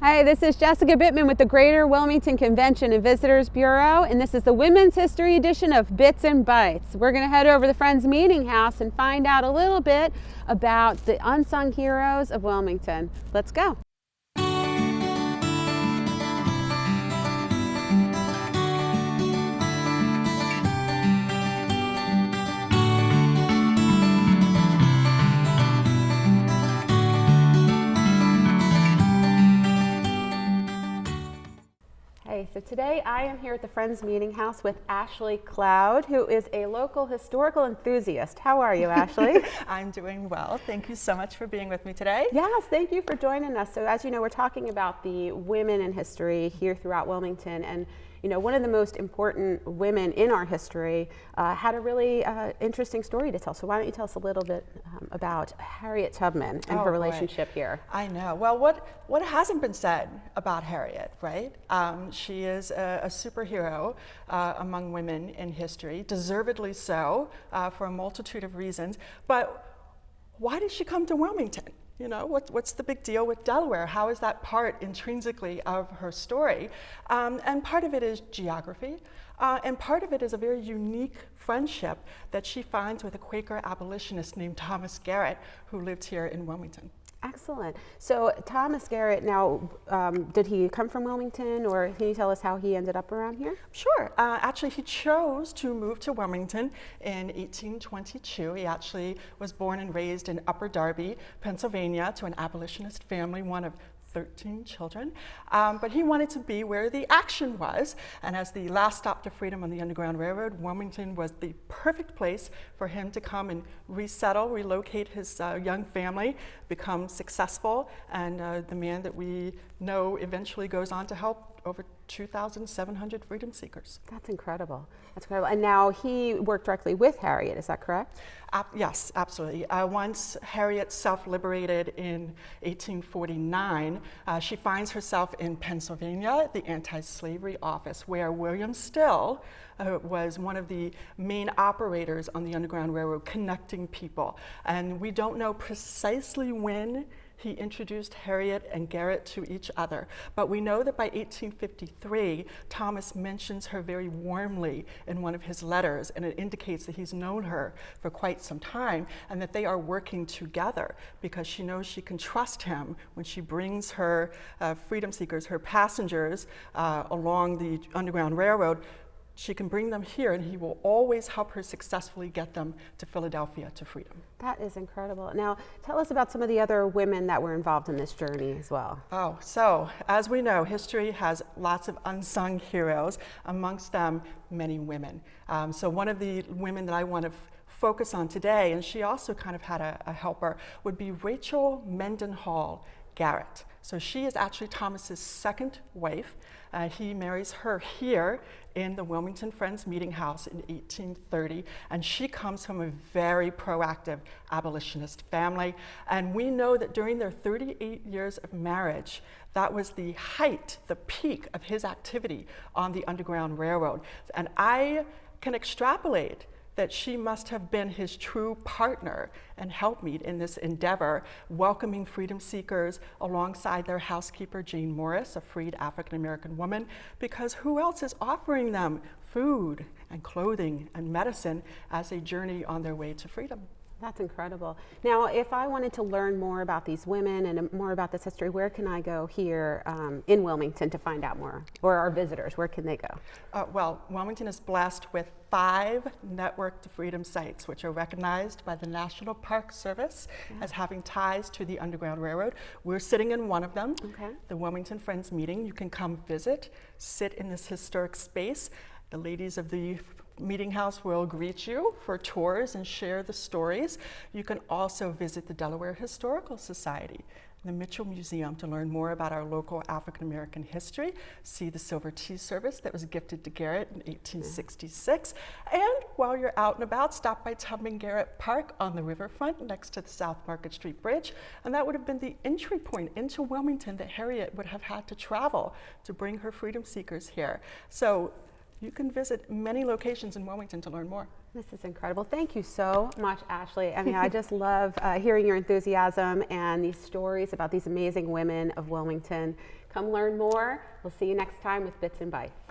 Hi, this is Jessica Bittman with the Greater Wilmington Convention and Visitors Bureau, and this is the Women's History edition of Bits and Bites. We're going to head over to the Friends Meeting House and find out a little bit about the unsung heroes of Wilmington. Let's go. So today I am here at the Friends Meeting House with Ashley Cloud, who is a local historical enthusiast. How are you, Ashley? I'm doing well. Thank you so much for being with me today. Yes, thank you for joining us. So as you know, we're talking about the women in history here throughout Wilmington, and you know, one of the most important women in our history had a really interesting story to tell. So why don't you tell us a little bit about Harriet Tubman and her relationship here? I know. Well, what hasn't been said about Harriet, right? She is a superhero among women in history, deservedly so, for a multitude of reasons. But why did she come to Wilmington? You know, what's the big deal with Delaware? How is that part intrinsically of her story? And part of it is geography, and part of it is a very unique friendship that she finds with a Quaker abolitionist named Thomas Garrett, who lived here in Wilmington. Excellent. So Thomas Garrett, now, did he come from Wilmington, or can you tell us how he ended up around here? Sure. Actually, he chose to move to Wilmington in 1822. He actually was born and raised in Upper Darby, Pennsylvania, to an abolitionist family, one of 13 children, but he wanted to be where the action was, and as the last stop to freedom on the Underground Railroad, Wilmington was the perfect place for him to come and resettle, relocate his young family, become successful, and the man that we know eventually goes on to help over 2,700 freedom seekers. That's incredible. That's incredible. And now he worked directly with Harriet, is that correct? Yes, absolutely. Once Harriet self-liberated in 1849, she finds herself in Pennsylvania at the Anti-Slavery Office, where William Still was one of the main operators on the Underground Railroad, connecting people. And we don't know precisely when he introduced Harriet and Garrett to each other. But we know that by 1853, Thomas mentions her very warmly in one of his letters, and it indicates that he's known her for quite some time and that they are working together because she knows she can trust him when she brings her freedom seekers, her passengers along the Underground Railroad. She can bring them here, and he will always help her successfully get them to Philadelphia to freedom. That is incredible. Now, tell us about some of the other women that were involved in this journey as well. Oh, so as we know, history has lots of unsung heroes, amongst them many women. So one of the women that I want to focus on today, and she also kind of had a helper, would be Rachel Mendenhall Garrett. So she is actually Thomas's second wife. He marries her here in the Wilmington Friends Meeting House in 1830, and she comes from a very proactive abolitionist family. And we know that during their 38 years of marriage, that was the height, the peak of his activity on the Underground Railroad. And I can extrapolate that she must have been his true partner and helpmeet in this endeavor, welcoming freedom seekers alongside their housekeeper, Jane Morris, a freed African-American woman, because who else is offering them food and clothing and medicine as they journey on their way to freedom? That's incredible. Now, if I wanted to learn more about these women and more about this history, where can I go here in Wilmington to find out more? Or our visitors, where can they go? Well, Wilmington is blessed with 5 networked freedom sites, which are recognized by the National Park Service as having ties to the Underground Railroad. We're sitting in one of them, the Wilmington Friends Meeting. You can come visit, sit in this historic space. The ladies of the Meeting House will greet you for tours and share the stories. You can also visit the Delaware Historical Society, the Mitchell Museum, to learn more about our local African-American history, see the silver tea service that was gifted to Garrett in 1866, and while you're out and about, stop by Tubman Garrett Park on the riverfront next to the South Market Street Bridge, and that would have been the entry point into Wilmington that Harriet would have had to travel to bring her freedom seekers here. So you can visit many locations in Wilmington to learn more. This is incredible. Thank you so much, Ashley. I mean, I just love hearing your enthusiasm and these stories about these amazing women of Wilmington. Come learn more. We'll see you next time with Bits and Bites.